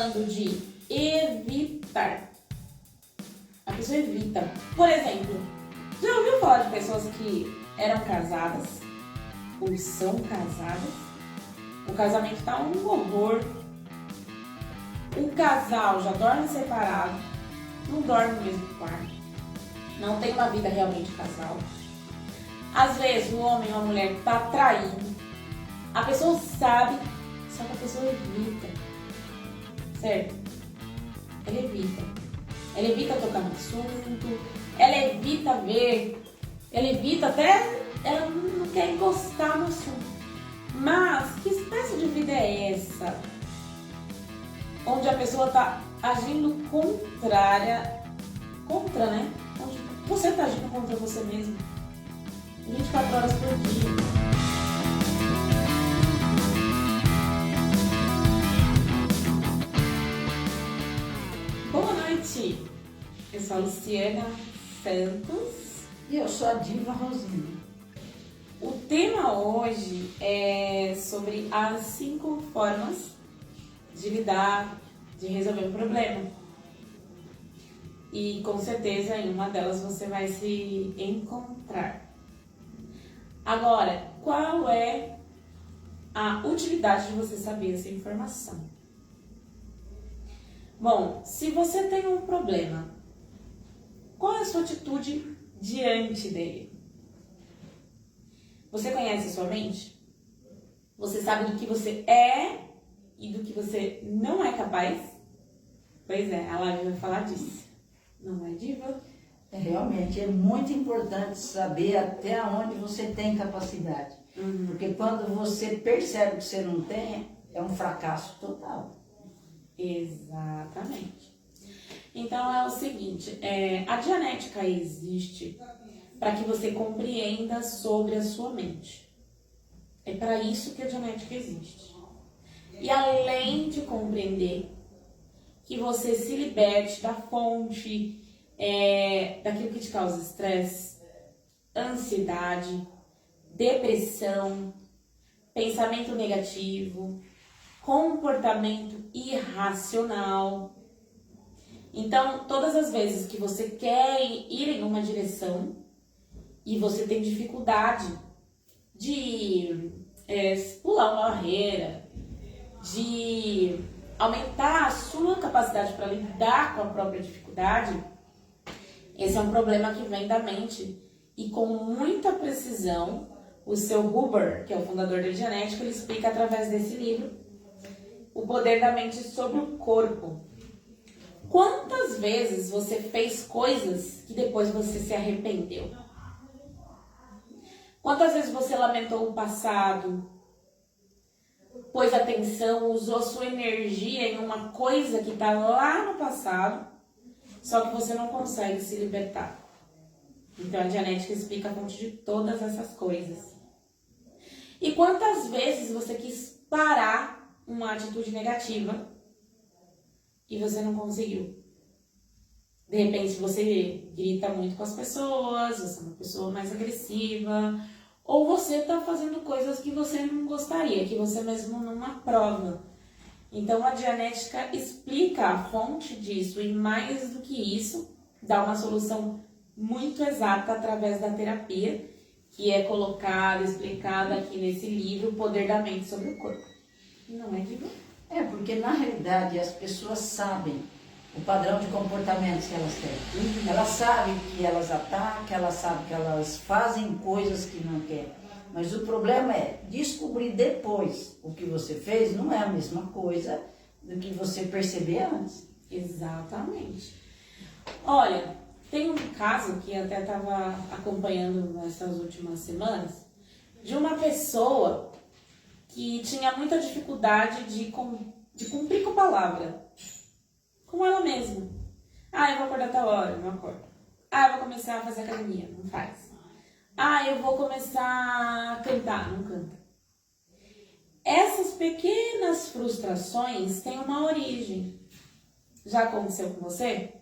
falando de evitar. A pessoa evita. Por exemplo, já ouviu falar de pessoas que eram casadas ou são casadas? O casamento tá um horror. O casal já dorme separado, não dorme no mesmo quarto, não tem uma vida realmente casal. Às vezes o homem ou a mulher tá traindo, a pessoa sabe, só que a pessoa evita, certo? Ela evita. Ela evita tocar no assunto, ela evita ver, ela evita até, ela não quer encostar no assunto. Mas que espécie de vida é essa? Onde a pessoa está agindo contra, né? Onde você está agindo contra você mesmo. 24 horas por dia. Boa noite. Eu sou a Luciana Santos. E eu sou a Diva Rosina. O tema hoje é sobre as 5 formas de lidar, de resolver um problema. E com certeza em uma delas você vai se encontrar. Agora, qual é a utilidade de você saber essa informação? Bom, se você tem um problema, qual é a sua atitude diante dele? Você conhece a sua mente? Você sabe do que você é e do que você não é capaz? Pois é, a Live vai falar disso. Não é, Diva? Realmente é muito importante saber até onde você tem capacidade. Porque quando você percebe que você não tem, é um fracasso total. Exatamente. Então é o seguinte, a Dianética existe para que você compreenda sobre a sua mente. É para isso que a Dianética existe. E além de compreender que você se liberte da fonte, daquilo que te causa estresse, ansiedade, depressão, pensamento negativo, comportamento irracional. Então, todas as vezes que você quer ir em uma direção e você tem dificuldade de pular uma barreira, de aumentar a sua capacidade para lidar com a própria dificuldade, esse é um problema que vem da mente. E com muita precisão, o seu Huber, que é o fundador da Dianética, ele explica através desse livro o poder da mente sobre o corpo. Quantas vezes você fez coisas que depois você se arrependeu? Quantas vezes você lamentou o passado, pôs atenção, usou sua energia em uma coisa que está lá no passado, só que você não consegue se libertar? Então a Dianética explica a fonte de todas essas coisas. E quantas vezes você quis parar uma atitude negativa e você não conseguiu? De repente você grita muito com as pessoas, você é uma pessoa mais agressiva, ou você está fazendo coisas que você não gostaria, que você mesmo não aprova. Então a Dianética explica a fonte disso e, mais do que isso, dá uma solução muito exata através da terapia, que é colocada, explicada aqui nesse livro, O Poder da Mente sobre o Corpo. Não é, Diva? Porque na realidade as pessoas sabem o padrão de comportamento que elas têm. Elas sabem que elas atacam, elas sabem que elas fazem coisas que não querem. Mas o problema é descobrir depois o que você fez não é a mesma coisa do que você perceber antes. Exatamente. Olha, tem um caso que eu até estava acompanhando nessas últimas semanas, de uma pessoa que tinha muita dificuldade de cumprir com a palavra, com ela mesma. Eu vou acordar tal hora, não acordo. Eu vou começar a fazer academia, não faz. Eu vou começar a cantar, não canta. Essas pequenas frustrações têm uma origem. Já aconteceu com você?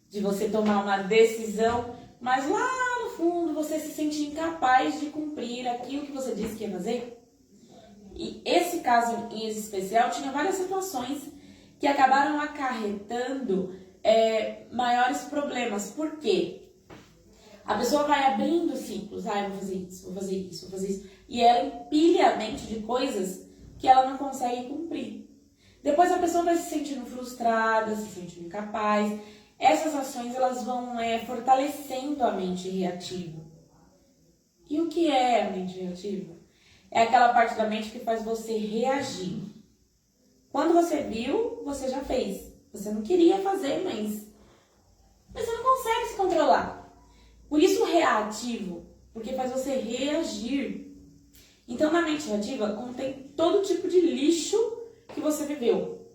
De você tomar uma decisão, mas lá no fundo você se sente incapaz de cumprir aquilo que você disse que ia fazer? E esse caso em especial tinha várias situações que acabaram acarretando maiores problemas. Por quê? A pessoa vai abrindo ciclos. Eu vou fazer isso, vou fazer isso, vou fazer isso. E ela empilha a mente de coisas que ela não consegue cumprir. Depois a pessoa vai se sentindo frustrada, se sentindo incapaz. Essas ações elas vão fortalecendo a mente reativa. E o que é a mente reativa? É aquela parte da mente que faz você reagir. Quando você viu, você já fez. Você não queria fazer, mas você não consegue se controlar. Por isso reativo, porque faz você reagir. Então na mente reativa contém todo tipo de lixo que você viveu.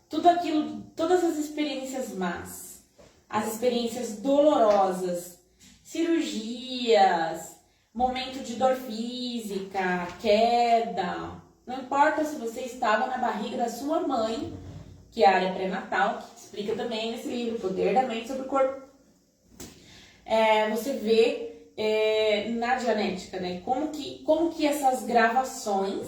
Tudo aquilo, todas as experiências más, as experiências dolorosas, cirurgias, momento de dor física, queda. Não importa se você estava na barriga da sua mãe, que é a área pré-natal, que explica também nesse livro, O Poder da Mente sobre o Corpo. Você vê na genética, né? Como que essas gravações,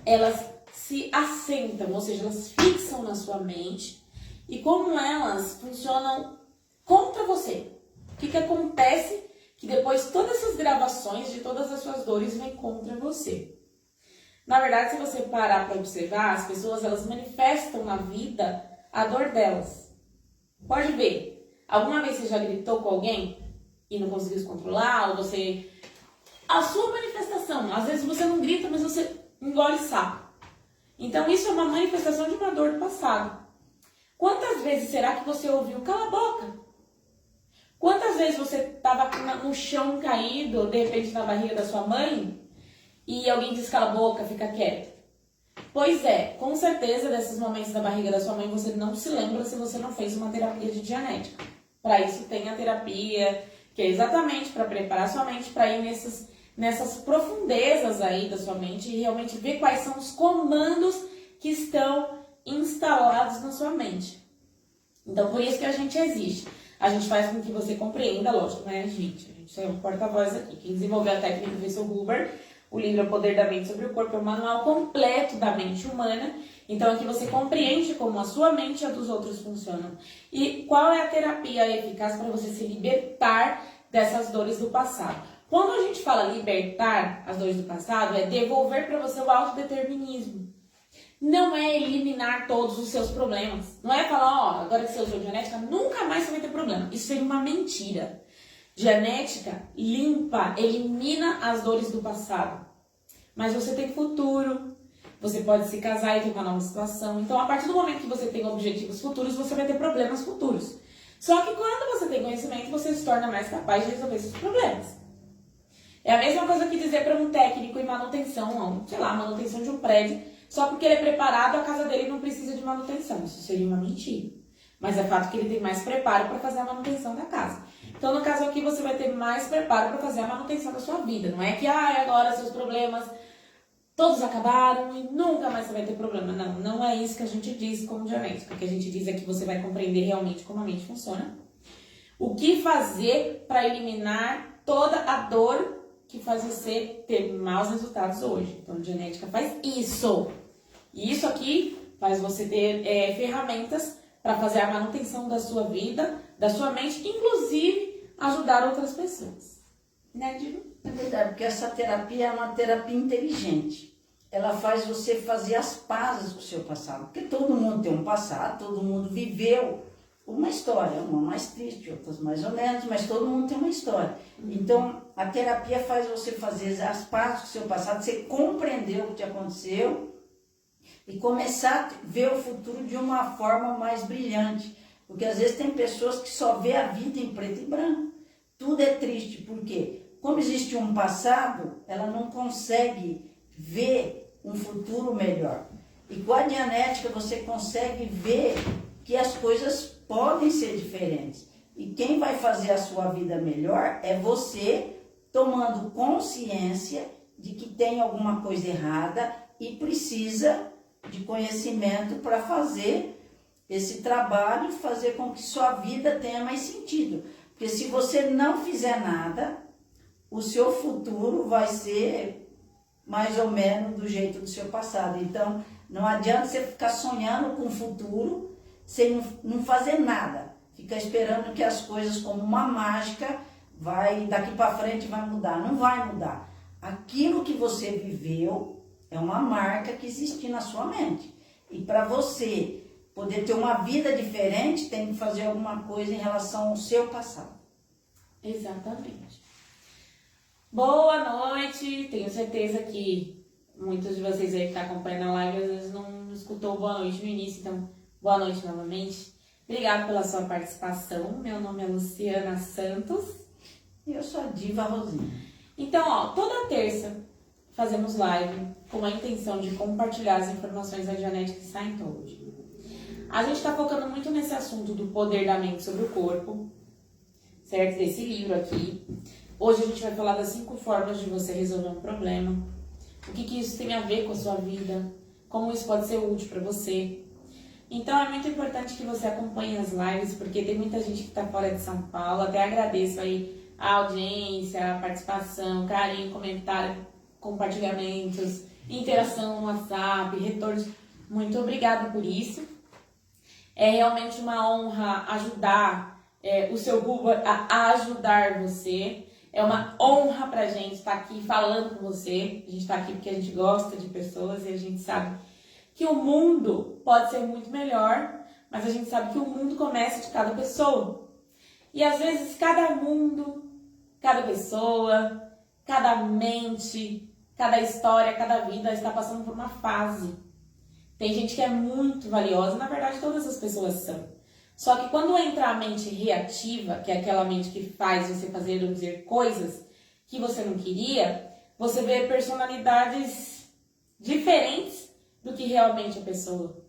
elas se assentam, ou seja, elas fixam na sua mente e como elas funcionam contra você. O que acontece? Que depois todas essas gravações de todas as suas dores vêm contra você. Na verdade, se você parar para observar, as pessoas elas manifestam na vida a dor delas. Pode ver. Alguma vez você já gritou com alguém e não conseguiu se controlar? Ou você... A sua manifestação. Às vezes você não grita, mas você engole sapo. Então isso é uma manifestação de uma dor do passado. Quantas vezes será que você ouviu cala a boca? Quantas vezes você estava no chão caído, de repente na barriga da sua mãe, e alguém diz cala a boca, fica quieto? Pois é, com certeza desses momentos da barriga da sua mãe você não se lembra se você não fez uma terapia de genética. Para isso tem a terapia, que é exatamente para preparar sua mente para ir nessas profundezas aí da sua mente e realmente ver quais são os comandos que estão instalados na sua mente. Então, por isso que a gente existe. A gente faz com que você compreenda, lógico, né, gente? A gente é um porta-voz aqui. Quem desenvolveu a técnica do professor Huber, o livro O Poder da Mente sobre o Corpo, é um manual completo da mente humana. Então, aqui você compreende como a sua mente e a dos outros funcionam. E qual é a terapia eficaz para você se libertar dessas dores do passado? Quando a gente fala libertar as dores do passado, é devolver para você o autodeterminismo. Não é eliminar todos os seus problemas. Não é falar, agora que você usou genética, nunca mais você vai ter problema. Isso seria uma mentira. Genética limpa, elimina as dores do passado. Mas você tem futuro. Você pode se casar e ter uma nova situação. Então, a partir do momento que você tem objetivos futuros, você vai ter problemas futuros. Só que quando você tem conhecimento, você se torna mais capaz de resolver esses problemas. É a mesma coisa que dizer para um técnico em manutenção, manutenção de um prédio, só porque ele é preparado, a casa dele não precisa de manutenção. Isso seria uma mentira. Mas é fato que ele tem mais preparo para fazer a manutenção da casa. Então, no caso aqui, você vai ter mais preparo para fazer a manutenção da sua vida. Não é que, agora seus problemas todos acabaram e nunca mais você vai ter problema. Não, não é isso que a gente diz como genética. O que a gente diz é que você vai compreender realmente como a mente funciona. O que fazer para eliminar toda a dor que faz você ter maus resultados hoje. Então, a genética faz isso. E isso aqui faz você ter ferramentas para fazer a manutenção da sua vida, da sua mente, inclusive ajudar outras pessoas. Né, Diva? É verdade, porque essa terapia é uma terapia inteligente. Ela faz você fazer as pazes com o seu passado. Porque todo mundo tem um passado, todo mundo viveu uma história, uma mais triste, outras mais ou menos, mas todo mundo tem uma história. Então, a terapia faz você fazer as pazes com o seu passado, você compreender o que te aconteceu e começar a ver o futuro de uma forma mais brilhante. Porque às vezes tem pessoas que só vê a vida em preto e branco. Tudo é triste, porque como existe um passado, ela não consegue ver um futuro melhor. E com a Dianética você consegue ver que as coisas podem ser diferentes. E quem vai fazer a sua vida melhor é você tomando consciência de que tem alguma coisa errada e precisa de conhecimento para fazer esse trabalho, fazer com que sua vida tenha mais sentido. Porque se você não fizer nada, o seu futuro vai ser mais ou menos do jeito do seu passado. Então, Não adianta você ficar sonhando com o futuro sem não fazer nada. Fica esperando que as coisas, como uma mágica, daqui para frente vai mudar. Não vai mudar. Aquilo que você viveu é uma marca que existe na sua mente. E para você poder ter uma vida diferente, tem que fazer alguma coisa em relação ao seu passado. Exatamente. Boa noite. Tenho certeza que muitos de vocês aí que estão acompanhando a live às vezes não escutou boa noite no início, então boa noite novamente. Obrigada pela sua participação. Meu nome é Luciana Santos. E eu sou a Diva Rosinha. Então, ó, toda terça fazemos live com a intenção de compartilhar as informações da Genetic Scientology. A gente está focando muito nesse assunto do poder da mente sobre o corpo, certo? Desse livro aqui. Hoje a gente vai falar das 5 formas de você resolver um problema. O que isso tem a ver com a sua vida, como isso pode ser útil para você. Então é muito importante que você acompanhe as lives, porque tem muita gente que está fora de São Paulo. Até agradeço aí a audiência, a participação, carinho, comentário, compartilhamentos, interação no WhatsApp, retornos. Muito obrigada por isso. É realmente uma honra ajudar o seu Google a ajudar você. É uma honra pra gente estar aqui falando com você. A gente está aqui porque a gente gosta de pessoas e a gente sabe que o mundo pode ser muito melhor, mas a gente sabe que o mundo começa de cada pessoa. E às vezes cada mundo, cada pessoa, cada mente, cada história, cada vida está passando por uma fase. Tem gente que é muito valiosa, na verdade todas as pessoas são. Só que quando entra a mente reativa, que é aquela mente que faz você fazer ou dizer coisas que você não queria, você vê personalidades diferentes do que realmente a pessoa.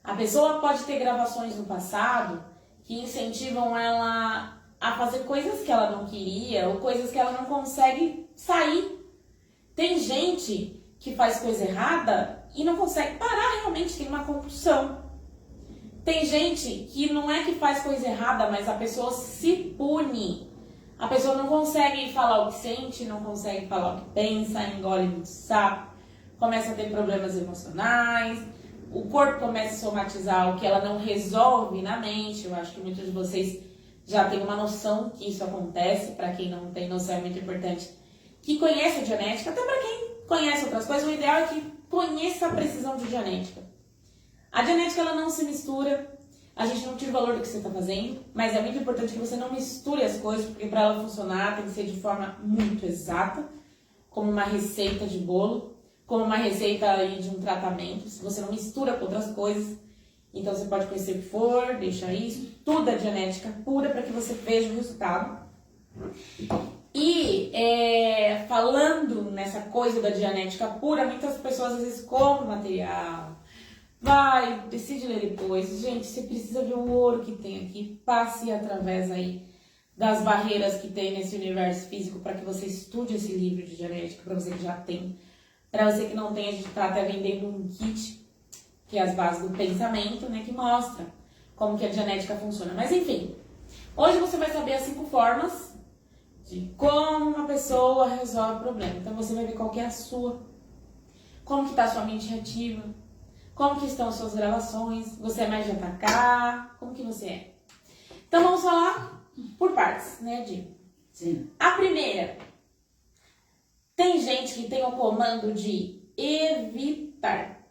A pessoa pode ter gravações no passado que incentivam ela a fazer coisas que ela não queria ou coisas que ela não consegue sair. Tem gente que faz coisa errada e não consegue parar, realmente tem uma compulsão. Tem gente que não é que faz coisa errada, mas a pessoa se pune. A pessoa não consegue falar o que sente, não consegue falar o que pensa, engole muito sapo, começa a ter problemas emocionais, o corpo começa a somatizar o que ela não resolve na mente. Eu acho que muitos de vocês já têm uma noção que isso acontece. Para quem não tem noção, é muito importante que conheça a genética. Até para quem conhece outras coisas, o ideal é que conheça a precisão de genética. A genética ela não se mistura, a gente não tira o valor do que você está fazendo, mas é muito importante que você não misture as coisas, porque para ela funcionar tem que ser de forma muito exata, como uma receita de bolo, como uma receita aí de um tratamento. Se você não mistura com outras coisas, então você pode conhecer o que for, deixa isso, tudo é genética pura para que você veja o resultado. E falando nessa coisa da genética pura, muitas pessoas às vezes compram material, decide ler depois. Gente, você precisa ver o ouro que tem aqui, passe através aí das barreiras que tem nesse universo físico para que você estude esse livro de genética, para você que já tem. Para você que não tem, a gente está até vendendo um kit, que é as bases do pensamento, né, que mostra como que a genética funciona. Mas enfim, hoje você vai saber as 5 formas de como uma pessoa resolve o problema. Então você vai ver qual que é a sua, como que está a sua mente reativa, como que estão as suas gravações, você é mais de atacar, como que você é. Então vamos falar por partes, né, Di? Sim. A primeira, tem gente que tem o comando de evitar.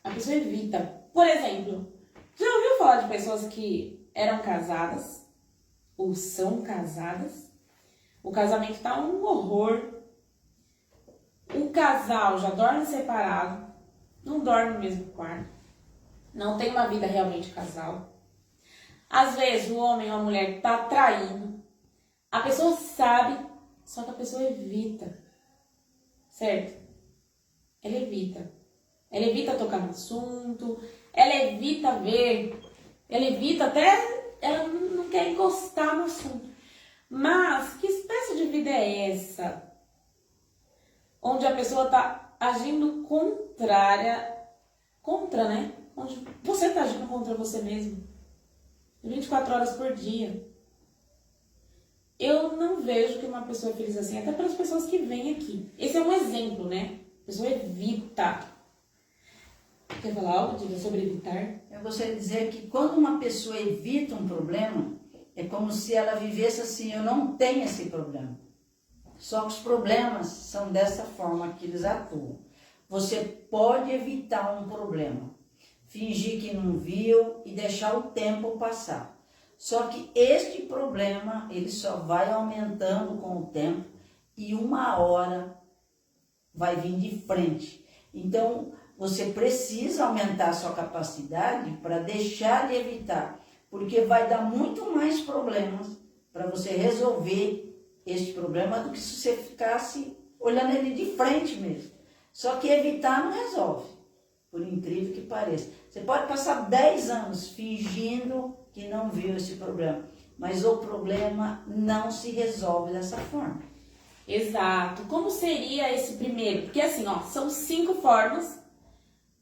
A pessoa evita. Por exemplo, já ouviu falar de pessoas que eram casadas ou são casadas? O casamento tá um horror. O casal já dorme separado, não dorme no mesmo quarto, não tem uma vida realmente casal. Às vezes o homem ou a mulher tá traindo. A pessoa sabe, só que a pessoa evita. Certo? Ela evita. Ela evita tocar no assunto, ela evita ver, ela evita até, ela não quer encostar no assunto. Mas que espécie de vida é essa? Onde a pessoa está agindo contra, né? Onde você está agindo contra você mesmo. 24 horas por dia. Eu não vejo que uma pessoa é feliz assim, até para as pessoas que vêm aqui. Esse é um exemplo, né? A pessoa evita. Quer falar algo, Diga, sobre evitar? É você dizer que quando uma pessoa evita um problema, é como se ela vivesse assim, eu não tenho esse problema. Só que os problemas são dessa forma que eles atuam. Você pode evitar um problema, fingir que não viu e deixar o tempo passar. Só que este problema, ele só vai aumentando com o tempo e uma hora vai vir de frente. Então, você precisa aumentar a sua capacidade para deixar de evitar, porque vai dar muito mais problemas para você resolver este problema do que se você ficasse olhando ele de frente mesmo. Só que evitar não resolve, por incrível que pareça. Você pode passar 10 anos fingindo que não viu esse problema, mas o problema não se resolve dessa forma. Exato. Como seria esse primeiro? Porque assim, ó, são 5 formas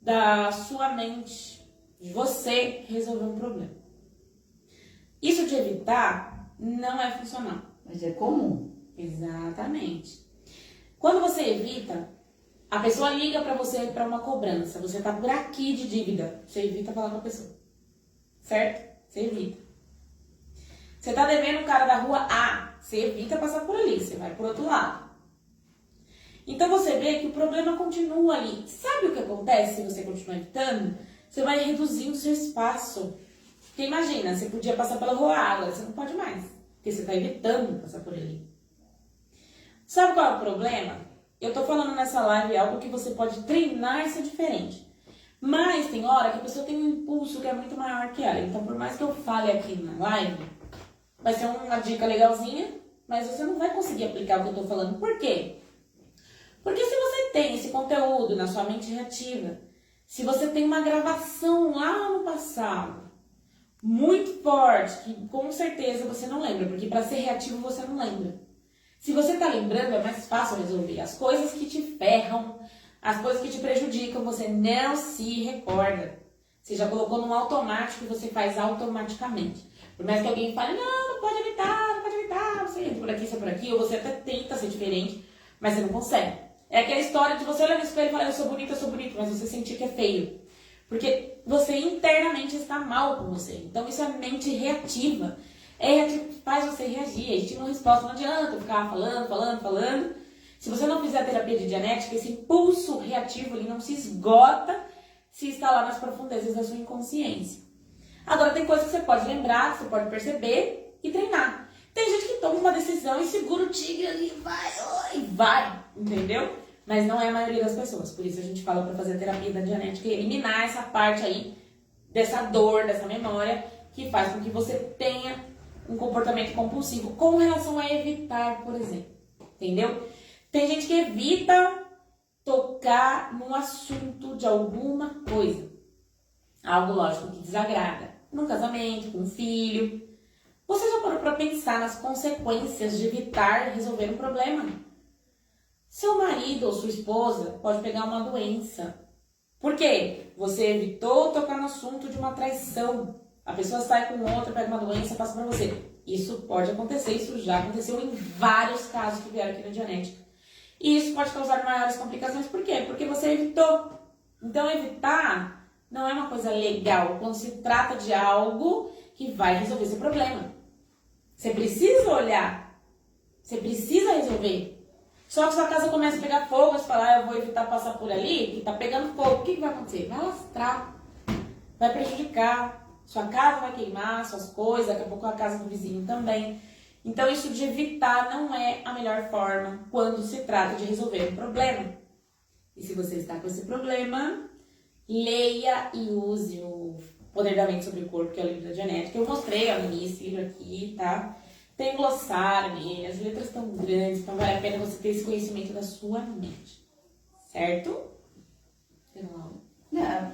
da sua mente, de você resolver um problema. Isso de evitar não é funcional. Mas é comum. Exatamente. Quando você evita, a pessoa liga pra você para uma cobrança. Você tá por aqui de dívida. Você evita falar com a pessoa. Certo? Você evita. Você tá devendo o cara da rua A. Você evita passar por ali. Você vai por outro lado. Então você vê que o problema continua ali. Sabe o que acontece se você continuar evitando? Você vai reduzindo o seu espaço. Porque imagina, você podia passar pela rua A, agora você não pode mais. Porque você está evitando passar por ali. Sabe qual é o problema? Eu tô falando nessa live algo que você pode treinar e ser diferente. Mas tem hora que a pessoa tem um impulso que é muito maior que ela. Então, por mais que eu fale aqui na live, vai ser uma dica legalzinha, mas você não vai conseguir aplicar o que eu tô falando. Por quê? Porque se você tem esse conteúdo na sua mente reativa, se você tem uma gravação lá no passado, muito forte, que com certeza você não lembra, porque para ser reativo você não lembra. Se você tá lembrando, é mais fácil resolver. As coisas que te ferram, as coisas que te prejudicam, você não se recorda. Você já colocou num automático e você faz automaticamente. Por mais que alguém fale, não pode evitar, você entra por aqui, sai por aqui, ou você até tenta ser diferente, mas você não consegue. É aquela história de você olhar no espelho e falar, eu sou bonito, mas você sentir que é feio. Porque você internamente está mal com você. Então isso é mente reativa. É reativo que faz você reagir. A gente não resposta, não adianta ficar falando. Se você não fizer a terapia de dianética, esse impulso reativo ele não se esgota se está lá nas profundezas da sua inconsciência. Agora tem coisas que você pode lembrar, que você pode perceber e treinar. Tem gente que toma uma decisão e segura o tigre ali e vai, entendeu? Mas não é a maioria das pessoas. Por isso a gente fala para fazer a terapia da dianética e eliminar essa parte aí, dessa dor, dessa memória, que faz com que você tenha um comportamento compulsivo com relação a evitar, por exemplo. Entendeu? Tem gente que evita tocar num assunto de alguma coisa. Algo, lógico, que desagrada. Num casamento, com um filho. Você já parou para pensar nas consequências de evitar resolver um problema? Seu marido ou sua esposa pode pegar uma doença. Por quê? Você evitou tocar no assunto de uma traição. A pessoa sai com outra, pega uma doença, passa para você. Isso pode acontecer, isso já aconteceu em vários casos que vieram aqui na Dianética. E isso pode causar maiores complicações. Por quê? Porque você evitou. Então, evitar não é uma coisa legal quando se trata de algo que vai resolver seu problema. Você precisa olhar. Você precisa resolver. Só que sua casa começa a pegar fogo, você fala, eu vou evitar passar por ali, que tá pegando fogo. O que vai acontecer? Vai lastrar. Vai prejudicar. Sua casa vai queimar, suas coisas, daqui a pouco a casa do vizinho também. Então, isso de evitar não é a melhor forma quando se trata de resolver um problema. E se você está com esse problema, leia e use o Poder da Mente sobre o Corpo, que é o livro da Dianética. Eu mostrei ao início esse livro aqui, tá? Tem glossário nele, as letras estão grandes, então vale a pena você ter esse conhecimento da sua mente. Certo?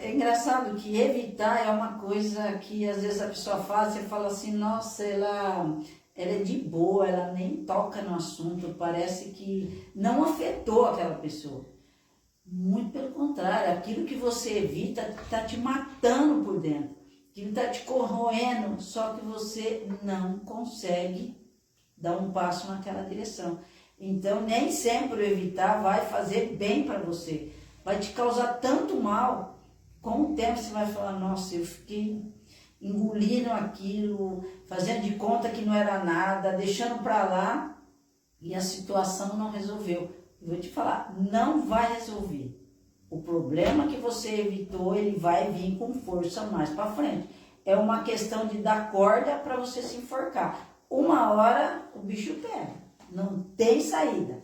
É engraçado que evitar é uma coisa que às vezes a pessoa faz, você fala assim, nossa, ela é de boa, ela nem toca no assunto, parece que não afetou aquela pessoa. Muito pelo contrário, aquilo que você evita está te matando por dentro, aquilo está te corroendo, só que você não consegue dar um passo naquela direção. Então, nem sempre o evitar vai fazer bem para você. Vai te causar tanto mal Com o tempo você vai falar, nossa, eu fiquei engolindo aquilo, fazendo de conta que não era nada, deixando para lá e a situação não resolveu. Eu vou te falar, não vai resolver. O problema que você evitou, ele vai vir com força mais para frente. É uma questão de dar corda para você se enforcar. Uma hora o bicho pega, não tem saída.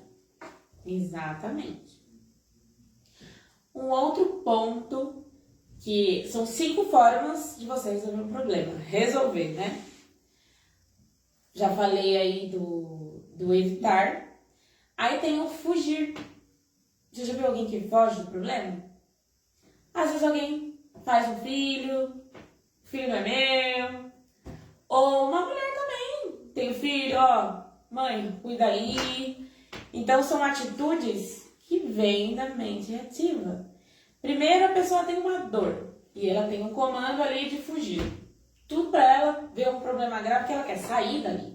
Exatamente. Um outro ponto, que são 5 formas de você resolver um problema. Resolver, né? Já falei aí do evitar. Aí tem o fugir. Você já viu alguém que foge do problema? Às vezes alguém faz um filho, o filho não é meu. Ou uma mulher também tem um filho, ó, mãe, cuida aí. Então são atitudes que vêm da mente reativa. Primeiro a pessoa tem uma dor e ela tem um comando ali de fugir. Tudo para ela ver um problema grave que ela quer sair dali.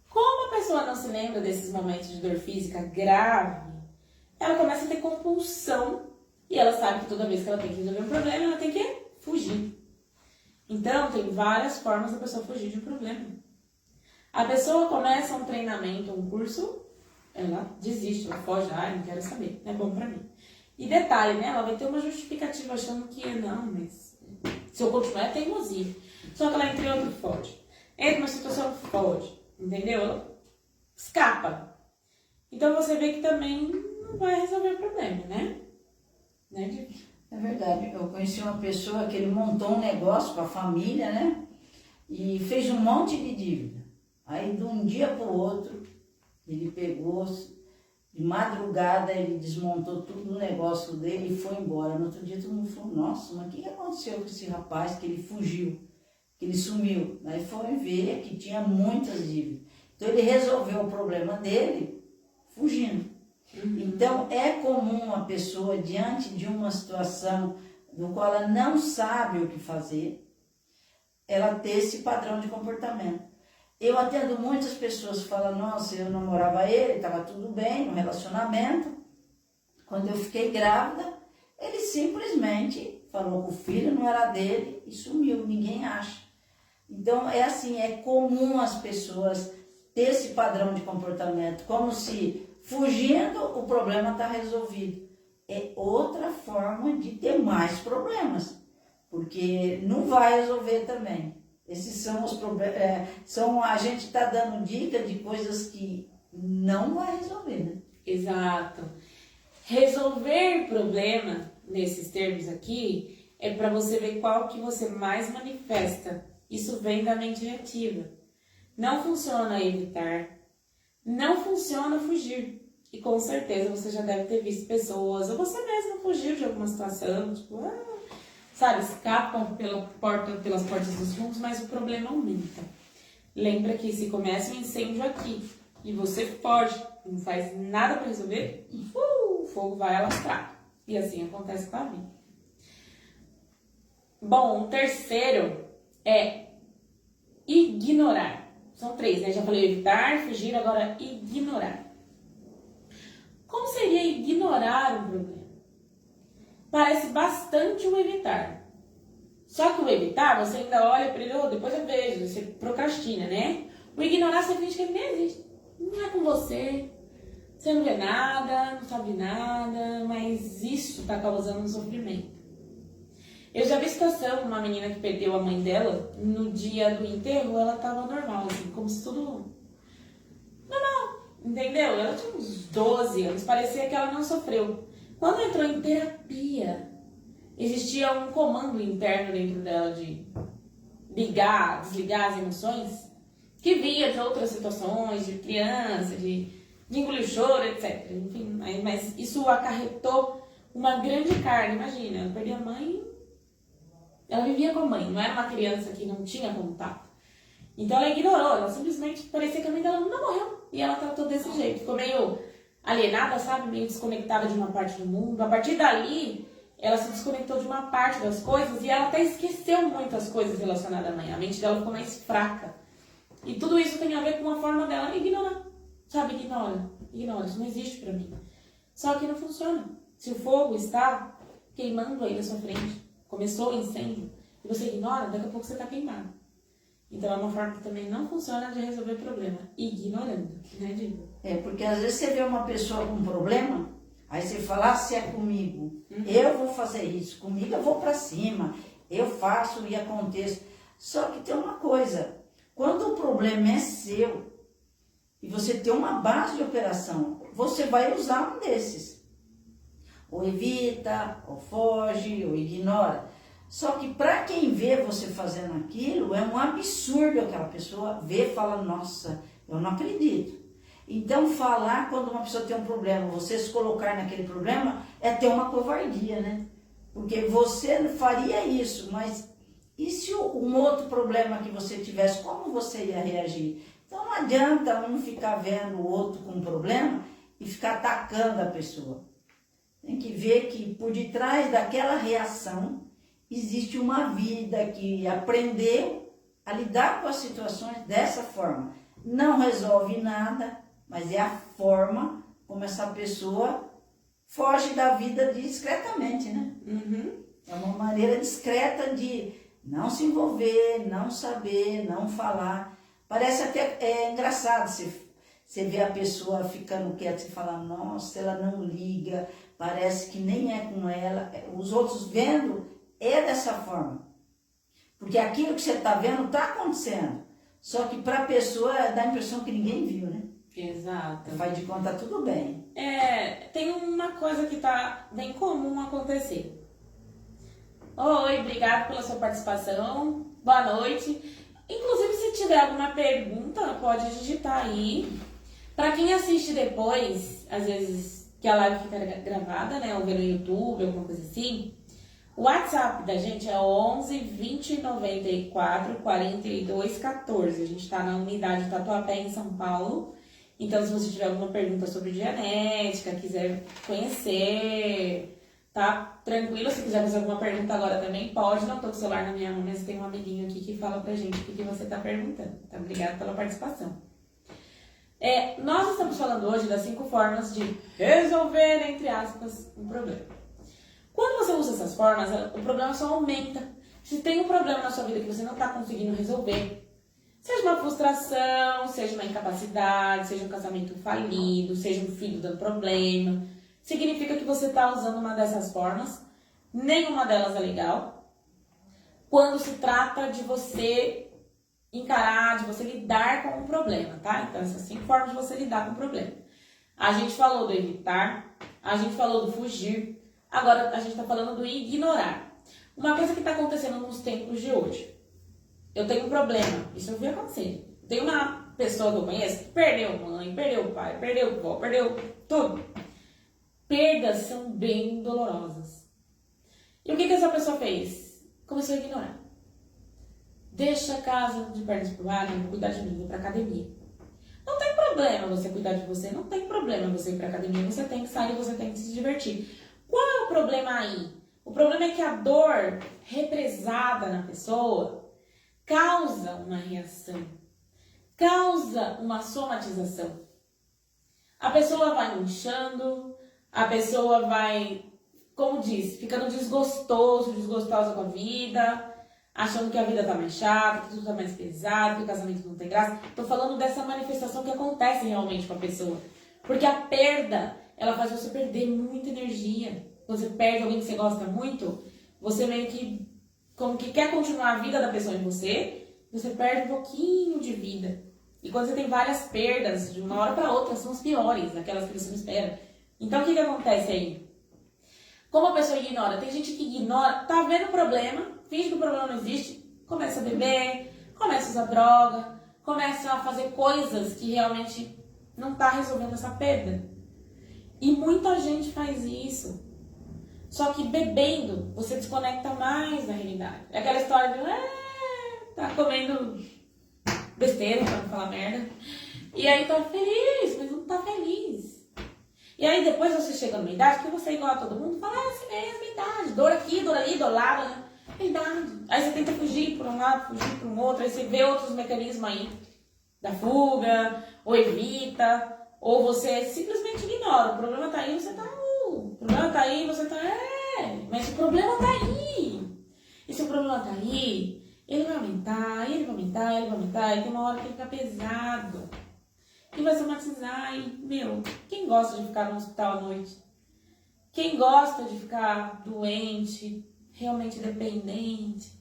Como a pessoa não se lembra desses momentos de dor física grave, ela começa a ter compulsão e ela sabe que toda vez que ela tem que resolver um problema, ela tem que fugir. Então, tem várias formas da pessoa fugir de um problema. A pessoa começa um treinamento, um curso, ela desiste, ela foge, não quero saber, não é bom pra mim. E detalhe, né, ela vai ter uma justificativa achando que não, mas se eu continuar é teimosia. Só que ela entra em outro foge. Entra numa situação foge, entendeu? Ela escapa. Então você vê que também não vai resolver o problema, né? É verdade. Eu conheci uma pessoa que ele montou um negócio com a família, né? E fez um monte de dívida. Aí, de um dia para o outro, ele pegou, de madrugada, ele desmontou tudo o negócio dele e foi embora. No outro dia, todo mundo falou, nossa, mas o que aconteceu com esse rapaz que ele fugiu, que ele sumiu? Aí foi ver que tinha muitas dívidas. Então, ele resolveu o problema dele fugindo. Então, é comum a pessoa, diante de uma situação do qual ela não sabe o que fazer, ela ter esse padrão de comportamento. Eu atendo muitas pessoas que falam, nossa, eu namorava ele, estava tudo bem no relacionamento. Quando eu fiquei grávida, ele simplesmente falou que o filho não era dele e sumiu, ninguém acha. Então, é assim, é comum as pessoas ter esse padrão de comportamento, como se fugindo, o problema está resolvido. É outra forma de ter mais problemas, porque não vai resolver também. Esses são os problemas. A gente está dando dica de coisas que não vai resolver, né? Exato. Resolver problema, nesses termos aqui, é para você ver qual que você mais manifesta. Isso vem da mente reativa. Não funciona evitar. Não funciona fugir. E com certeza você já deve ter visto pessoas, ou você mesmo fugiu de alguma situação, tipo, sabe, escapa pelas portas dos fundos, mas o problema aumenta. Lembra que se começa um incêndio aqui e você foge, não faz nada para resolver, o fogo vai alastrar. E assim acontece com a vida. Bom, o terceiro é ignorar. São 3, né? Já falei evitar, fugir, agora ignorar. Como seria ignorar um problema? Parece bastante um evitar. Só que o evitar, você ainda olha para ele, depois eu vejo, você procrastina, né? O ignorar, você finge que ele nem existe. Não é com você, você não vê nada, não sabe nada, mas isso está causando um sofrimento. Eu já vi situação, uma menina que perdeu a mãe dela, no dia do enterro, ela estava normal, assim, como se tudo... normal, entendeu? Ela tinha uns 12 anos, parecia que ela não sofreu. Quando entrou em terapia, existia um comando interno dentro dela de ligar, desligar as emoções, que vinha de outras situações, de criança, de engolir o choro, etc. Enfim, mas isso acarretou uma grande carga. Imagina, ela perdeu a mãe, ela vivia com a mãe, não era uma criança que não tinha contato. Então ela ignorou, ela simplesmente parecia que a mãe dela não morreu. E ela tratou desse jeito, ficou meio alienada, sabe? Meio desconectada de uma parte do mundo. A partir dali, ela se desconectou de uma parte das coisas e ela até esqueceu muitas coisas relacionadas à mãe. A mente dela ficou mais fraca. E tudo isso tem a ver com a forma dela ignorar. Sabe? Ignora. Isso não existe pra mim. Só que não funciona. Se o fogo está queimando aí na sua frente. Começou o incêndio e você ignora, daqui a pouco você está queimado. Então é uma forma que também não funciona de resolver problema, ignorando, né, Diva? Porque às vezes você vê uma pessoa com um problema, aí você fala, se é comigo, eu vou fazer isso, comigo eu vou para cima, eu faço e aconteço. Só que tem uma coisa, quando o problema é seu e você tem uma base de operação, você vai usar um desses. Ou evita, ou foge, ou ignora. Só que para quem vê você fazendo aquilo, é um absurdo aquela pessoa ver e fala, nossa, eu não acredito. Então falar quando uma pessoa tem um problema, você se colocar naquele problema, é ter uma covardia, né? Porque você faria isso, mas e se um outro problema que você tivesse, como você ia reagir? Então não adianta um ficar vendo o outro com um problema e ficar atacando a pessoa. Tem que ver que por detrás daquela reação existe uma vida que aprendeu a lidar com as situações dessa forma. Não resolve nada, mas é a forma como essa pessoa foge da vida discretamente, né? É uma maneira discreta de não se envolver, não saber, não falar. Parece até engraçado você ver a pessoa ficando quieta e falar, nossa, ela não liga, parece que nem é com ela. Os outros vendo é dessa forma. Porque aquilo que você está vendo está acontecendo. Só que para a pessoa dá a impressão que ninguém viu, né? Exato. Faz de conta tudo bem. Tem uma coisa que tá bem comum acontecer. Oi, obrigado pela sua participação. Boa noite. Inclusive, se tiver alguma pergunta, pode digitar aí. Para quem assiste depois, às vezes que a live fica gravada, né? Ou ver no YouTube, alguma coisa assim. O WhatsApp da gente é 11 20 94 42 14. A gente está na unidade Tatuapé, em São Paulo. Então, se você tiver alguma pergunta sobre genética, quiser conhecer, tá tranquilo. Se quiser fazer alguma pergunta agora também, pode. Não tô com o celular na minha mão, mas tem um amiguinho aqui que fala pra gente o que você tá perguntando. Tá? Obrigada pela participação. Nós estamos falando hoje das 5 formas de resolver, entre aspas, um problema. Quando você usa essas formas, o problema só aumenta. Se tem um problema na sua vida que você não está conseguindo resolver, seja uma frustração, seja uma incapacidade, seja um casamento falido, seja um filho dando problema, significa que você está usando uma dessas formas, nenhuma delas é legal. Quando se trata de você encarar, de você lidar com um problema, tá? Então, essas 5 formas de você lidar com o problema. A gente falou do evitar, a gente falou do fugir, agora a gente está falando do ignorar. Uma coisa que está acontecendo nos tempos de hoje. Eu tenho um problema, isso eu vi acontecer. Tem uma pessoa que eu conheço que perdeu mãe, perdeu pai, perdeu avó, perdeu tudo. Perdas são bem dolorosas. E o que essa pessoa fez? Começou a ignorar. Deixa a casa de pernas pro ar, vou cuidar de mim, vou pra academia. Não tem problema você cuidar de você, não tem problema você ir pra academia, você tem que sair, você tem que se divertir. Qual é o problema aí? O problema é que a dor represada na pessoa causa uma reação, causa uma somatização. A pessoa vai inchando, a pessoa vai, como diz, ficando desgostosa com a vida, achando que a vida tá mais chata, que tudo tá mais pesado, que o casamento não tem graça. Tô falando dessa manifestação que acontece realmente com a pessoa. Porque a perda, ela faz você perder muita energia. Quando você perde alguém que você gosta muito, você meio que, como que quer continuar a vida da pessoa em você, você perde um pouquinho de vida. E quando você tem várias perdas, de uma hora para outra, são as piores, aquelas que você não espera. Então, o que acontece aí? Como a pessoa ignora? Tem gente que ignora, tá vendo o problema, finge que o problema não existe, começa a beber, começa a usar droga, começa a fazer coisas que realmente não tá resolvendo essa perda. E muita gente faz isso. Só que bebendo, você desconecta mais da realidade. É aquela história de, tá comendo besteira, pra não falar merda. E aí tá feliz, mas não tá feliz. E aí depois você chega numa idade que você é igual a todo mundo, fala, assim mesmo, idade, dor aqui, dor ali, dor lá, né? É idade. Aí você tenta fugir por um lado, fugir por um outro, aí você vê outros mecanismos aí da fuga, ou evita, ou você simplesmente ignora. O problema tá aí, você tá... O problema tá aí, você tá... mas o problema tá aí. E se o problema tá aí, ele vai aumentar, ele vai aumentar, ele vai aumentar, e tem uma hora que ele fica pesado. E vai somatizar, e, quem gosta de ficar no hospital à noite? Quem gosta de ficar doente, realmente dependente?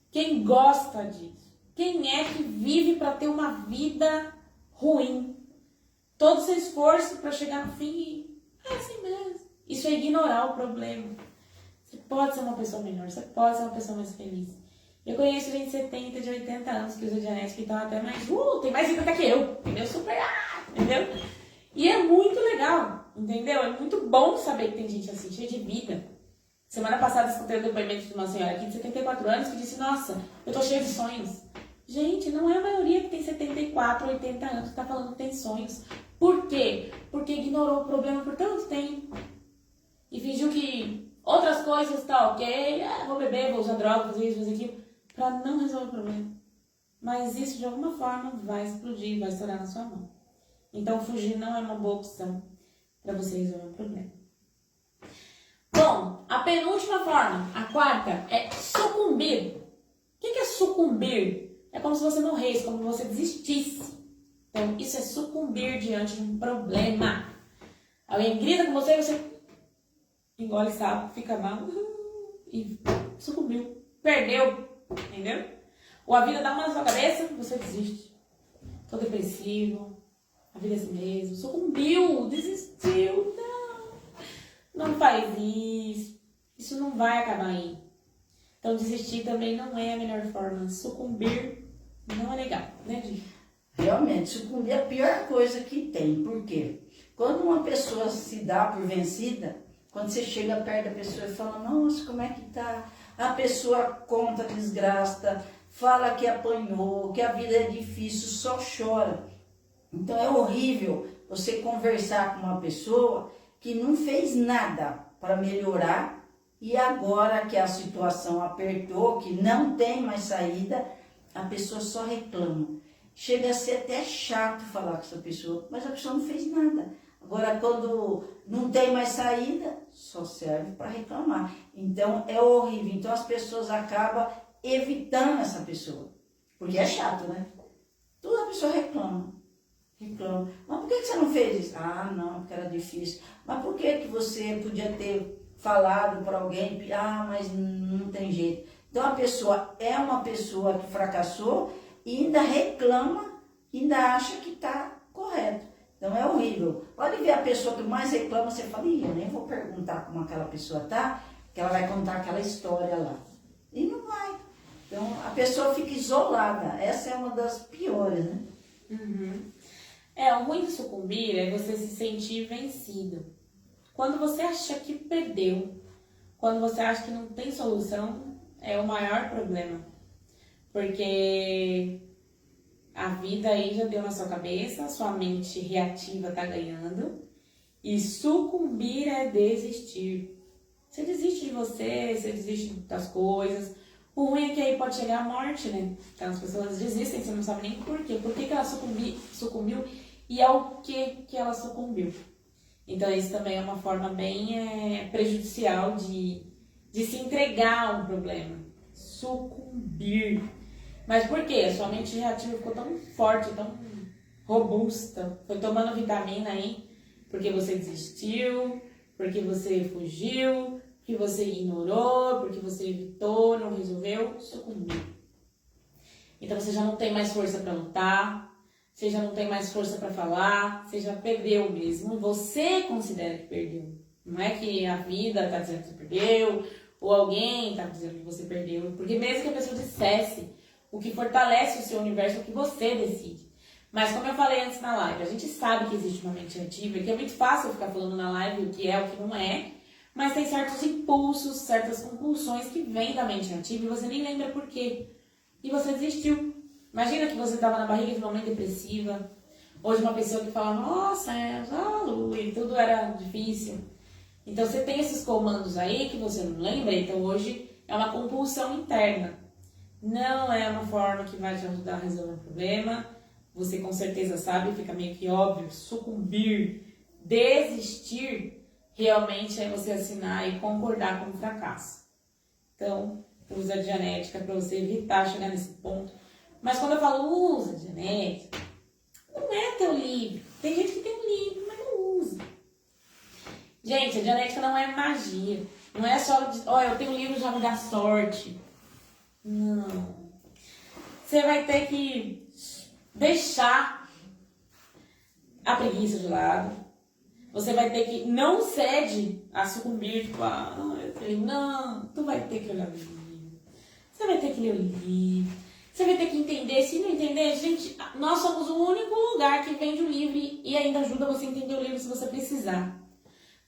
Quem gosta disso? Quem é que vive para ter uma vida ruim? Todo seu esforço para chegar no fim e é assim mesmo. Isso é ignorar o problema. Você pode ser uma pessoa melhor, você pode ser uma pessoa mais feliz. Eu conheço gente de 70, de 80 anos que usa Dianética e estão até mais, tem mais vida que eu, entendeu? Super, entendeu? E é muito legal, entendeu? É muito bom saber que tem gente assim, cheia de vida. Semana passada escutei o depoimento de uma senhora aqui de 74 anos que disse, nossa, eu tô cheia de sonhos. Gente, não é a maioria que tem 74, 80 anos que está falando que tem sonhos. Por quê? Porque ignorou o problema por tanto tempo. E fingiu que outras coisas tá ok, vou beber, vou usar droga, fazer isso, fazer aquilo, para não resolver o problema. Mas isso de alguma forma vai explodir, vai estourar na sua mão. Então fugir não é uma boa opção para você resolver o problema. Bom, a penúltima forma, a quarta, é sucumbir. O que é sucumbir? É como se você morresse, como se você desistisse. Então, isso é sucumbir diante de um problema. Alguém grita com você e você engole sapo, fica mal e sucumbiu. Perdeu, entendeu? Ou a vida dá uma na sua cabeça, você desiste. Tô depressivo, a vida é assim mesmo. Sucumbiu, desistiu, não faz isso. Isso não vai acabar aí. Então, desistir também não é a melhor forma. Sucumbir não é legal, né, Di? Realmente, sucumbir é a pior coisa que tem. Por quê? Quando uma pessoa se dá por vencida, quando você chega perto da pessoa e fala, nossa, como é que tá? A pessoa conta desgraça, fala que apanhou, que a vida é difícil, só chora. Então é horrível você conversar com uma pessoa que não fez nada para melhorar e agora que a situação apertou, que não tem mais saída, a pessoa só reclama. Chega a ser até chato falar com essa pessoa, mas a pessoa não fez nada. Agora, quando não tem mais saída, só serve para reclamar. Então, é horrível. Então, as pessoas acabam evitando essa pessoa. Porque é chato, né? Toda pessoa reclama. Mas por que você não fez isso? Ah, não, porque era difícil. Mas por que você podia ter falado para alguém? Ah, mas não tem jeito. Então, a pessoa é uma pessoa que fracassou e ainda reclama, ainda acha que está correto. Então é horrível. Pode ver a pessoa que mais reclama, você fala, eu nem vou perguntar como aquela pessoa tá, que ela vai contar aquela história lá. E não vai. Então a pessoa fica isolada. Essa é uma das piores, né? Uhum. O ruim de sucumbir é você se sentir vencido. Quando você acha que perdeu, quando você acha que não tem solução, é o maior problema. Porque a vida aí já deu na sua cabeça, sua mente reativa tá ganhando. E sucumbir é desistir. Você desiste de você desiste das coisas. O ruim é que aí pode chegar a morte, né? Então as pessoas desistem, você não sabe nem por quê. Por que ela sucumbiu e ao que ela sucumbiu. Então isso também é uma forma bem prejudicial de se entregar a um problema. Sucumbir. Mas por quê? A sua mente reativa ficou tão forte, tão robusta, foi tomando vitamina aí, porque você desistiu, porque você fugiu, porque você ignorou, porque você evitou, não resolveu, sucumbiu. Então você já não tem mais força para lutar, você já não tem mais força para falar, você já perdeu mesmo, você considera que perdeu. Não é que a vida está dizendo que você perdeu, ou alguém está dizendo que você perdeu, porque mesmo que a pessoa dissesse, o que fortalece o seu universo é o que você decide. Mas como eu falei antes na live, a gente sabe que existe uma mente ativa, que é muito fácil ficar falando na live o que é, o que não é, mas tem certos impulsos, certas compulsões que vêm da mente ativa e você nem lembra por quê. E você desistiu. Imagina que você estava na barriga de uma mãe depressiva, ou de uma pessoa que fala, nossa, e tudo era difícil. Então você tem esses comandos aí que você não lembra, então hoje é uma compulsão interna. Não é uma forma que vai te ajudar a resolver o problema. Você com certeza sabe, fica meio que óbvio, sucumbir, desistir, realmente é você assinar e concordar com o fracasso. Então, usa a Dianética para você evitar chegar nesse ponto. Mas quando eu falo usa a Dianética, não é teu livro. Tem gente que tem um livro, mas não usa. Gente, a Dianética não é magia. Não é só, eu tenho um livro, já me dá sorte. Não. Você vai ter que deixar a preguiça de lado. Você vai ter que não cede a sucumbir, tipo, não, tu vai ter que olhar o livro. Você vai ter que ler o livro. Você vai ter que entender. Se não entender, gente, nós somos o único lugar que vende o livro e ainda ajuda você a entender o livro se você precisar.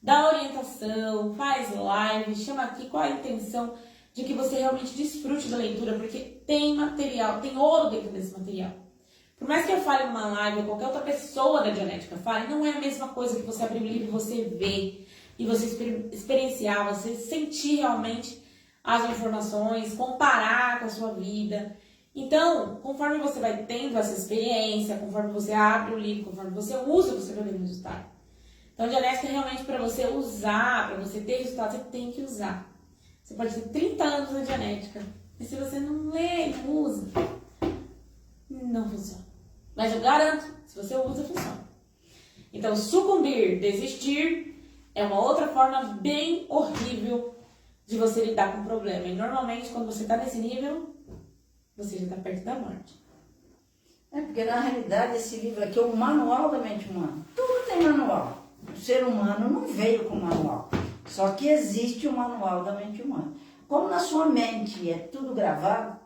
Dá orientação, faz live, chama aqui qual a intenção de que você realmente desfrute da leitura, porque tem material, tem ouro dentro desse material. Por mais que eu fale numa live ou qualquer outra pessoa da Dianética fale, não é a mesma coisa que você abrir o livro e você ver, e você experienciar, você sentir realmente as informações, comparar com a sua vida. Então, conforme você vai tendo essa experiência, conforme você abre o livro, conforme você usa, você vai ver o resultado. Então, a Dianética é realmente para você usar, para você ter resultado, você tem que usar. Você pode ter 30 anos na Dianética, e se você não lê, não usa, não funciona. Mas eu garanto, se você usa, funciona. Então, sucumbir, desistir, é uma outra forma bem horrível de você lidar com o problema. E normalmente, quando você está nesse nível, você já está perto da morte. É porque, na realidade, esse livro aqui é o manual da mente humana. Tudo tem manual. O ser humano não veio com manual. Só que existe o manual da mente humana. Como na sua mente é tudo gravado,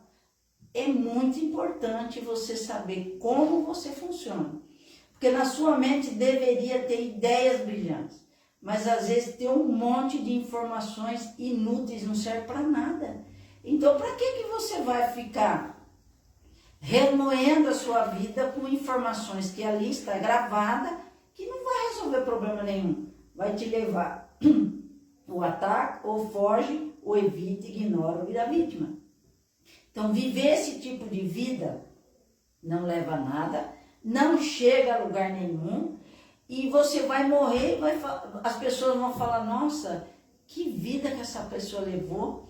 é muito importante você saber como você funciona. Porque na sua mente deveria ter ideias brilhantes. Mas às vezes tem um monte de informações inúteis, não serve para nada. Então, para que você vai ficar remoendo a sua vida com informações que ali está gravada, que não vai resolver problema nenhum? Vai te levar ou ataca, ou foge, ou evita, ignora, ou vira vítima. Então, viver esse tipo de vida não leva a nada, não chega a lugar nenhum, e você vai morrer, as pessoas vão falar, nossa, que vida que essa pessoa levou,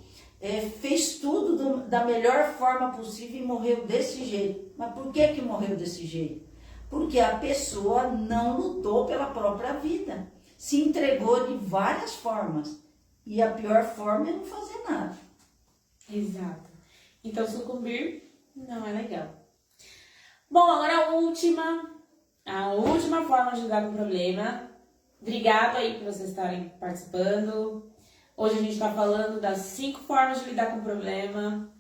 fez tudo da melhor forma possível e morreu desse jeito. Mas por que morreu desse jeito? Porque a pessoa não lutou pela própria vida, se entregou de várias formas, e a pior forma é não fazer nada. Exato. Então, sucumbir não é legal. Bom, agora a última forma de lidar com o problema. Obrigado aí por vocês estarem participando. Hoje a gente está falando das 5 formas de lidar com o problema.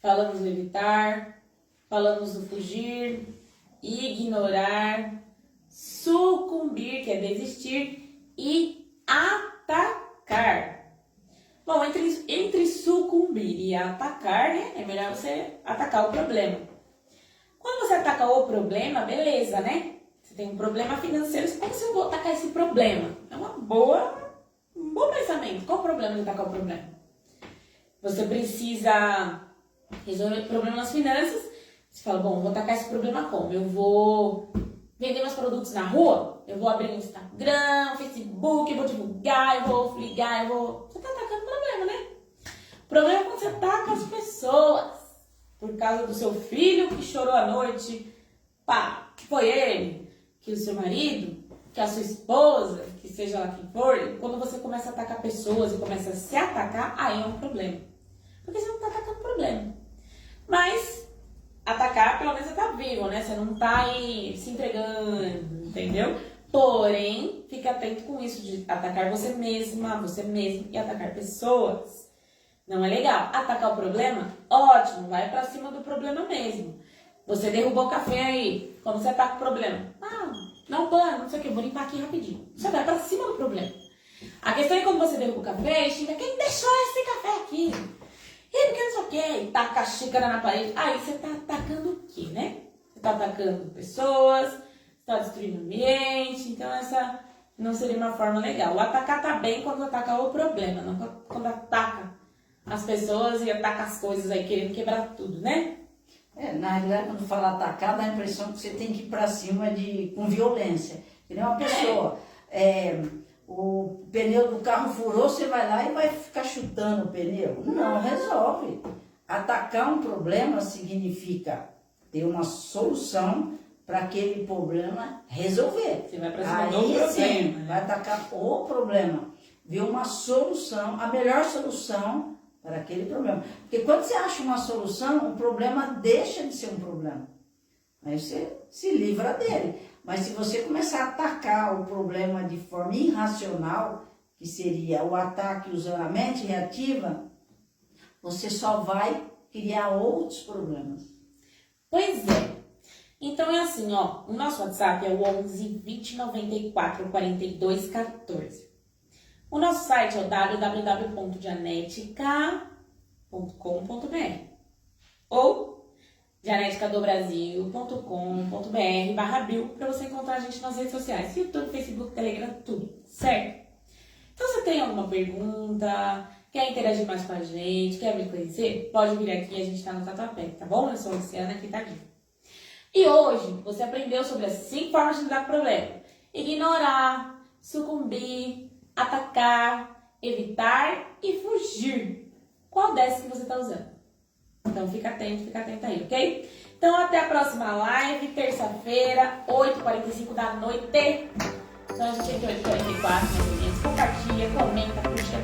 Falamos do evitar, falamos do fugir, ignorar, sucumbir, que é desistir, e atacar. Bom, entre sucumbir e atacar, né, é melhor você atacar o problema. Quando você ataca o problema, beleza, né? Você tem um problema financeiro, como você vai atacar esse problema? É um bom pensamento. Qual o problema de atacar o problema? Você precisa resolver o problema nas finanças. Você fala, bom, vou atacar esse problema como? Eu vou vender meus produtos na rua? Eu vou abrir um Instagram, Facebook, eu vou divulgar, eu vou ligar, Você tá atacando o problema, né? O problema é quando você ataca as pessoas. Por causa do seu filho que chorou à noite. Pá, foi ele, que o seu marido, que a sua esposa, que seja lá quem for. Quando você começa a atacar pessoas e começa a se atacar, aí é um problema. Porque você não tá atacando o problema. Mas atacar, pelo menos você tá vivo, né? Você não tá aí se entregando, entendeu? Porém, fique atento com isso de atacar você mesma, você mesmo e atacar pessoas. Não é legal. Atacar o problema? Ótimo, vai pra cima do problema mesmo. Você derrubou o café aí, quando você ataca o problema. Não banho, não sei o que, vou limpar aqui rapidinho. Você vai pra cima do problema. A questão é quando você derruba o café e xinga, quem deixou esse café aqui? E porque não sei o que, e taca a xícara na parede. Aí você tá atacando o quê, né? Você tá atacando pessoas, você tá destruindo o ambiente. Então essa não seria uma forma legal. O atacar tá bem quando ataca o problema, não quando ataca as pessoas e ataca as coisas aí, querendo quebrar tudo, né? Na realidade, quando fala atacar, dá a impressão que você tem que ir pra cima com violência. Que nem uma pessoa. O pneu do carro furou, você vai lá e vai ficar chutando o pneu. Não resolve. Atacar um problema significa ter uma solução para aquele problema resolver. Você vai pra cima do Aí problema, sim, né? vai atacar o problema. Ver uma solução, a melhor solução para aquele problema. Porque quando você acha uma solução, o problema deixa de ser um problema. Aí você se livra dele. Mas se você começar a atacar o problema de forma irracional, que seria o ataque usando a mente reativa, você só vai criar outros problemas. Pois é. Então é assim, ó, o nosso WhatsApp é o 11 20 94 42 14. O nosso site é o www.dianetica.com.br ou dianeticadobrasil.com.br/bio para você encontrar a gente nas redes sociais, YouTube, Facebook, Telegram, tudo, certo? Então, se você tem alguma pergunta, quer interagir mais com a gente, quer me conhecer, pode vir aqui, a gente está no Tatuapé, tá bom? Eu sou a Luciana, aqui tá aqui. E hoje você aprendeu sobre as 5 formas de lidar com o problema: ignorar, sucumbir, atacar, evitar e fugir. Qual dessas que você está usando? Então fica atento aí, ok? Então até a próxima live, terça-feira, 8h45 da noite. Então a gente tem aqui 8h44, mais ou menos. Compartilha, comenta, curte.